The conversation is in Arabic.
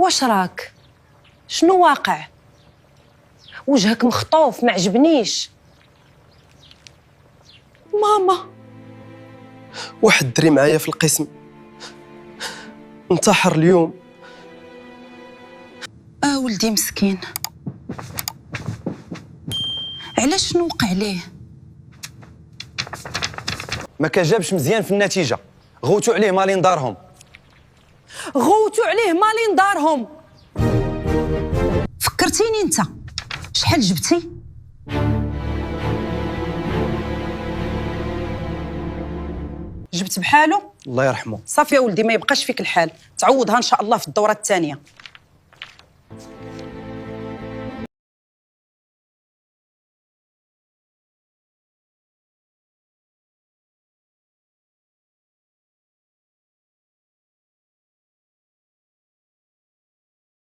واش راك؟ شنو واقع؟ وجهك مخطوف، ما عجبنيش. ماما، واحد الدري معايا في القسم انتحر اليوم. ولدي مسكين. علاش شنو وقع عليه؟ ما كجابش مزيان في النتيجه، غوتوا عليه مالين دارهم. غوتوا عليه مالين دارهم. فكرتيني انت شحال جبتي؟ جبت بحالو. الله يرحمه. صافي يا ولدي، ما يبقاش فيك الحال، تعوضها ان شاء الله في الدوره الثانيه.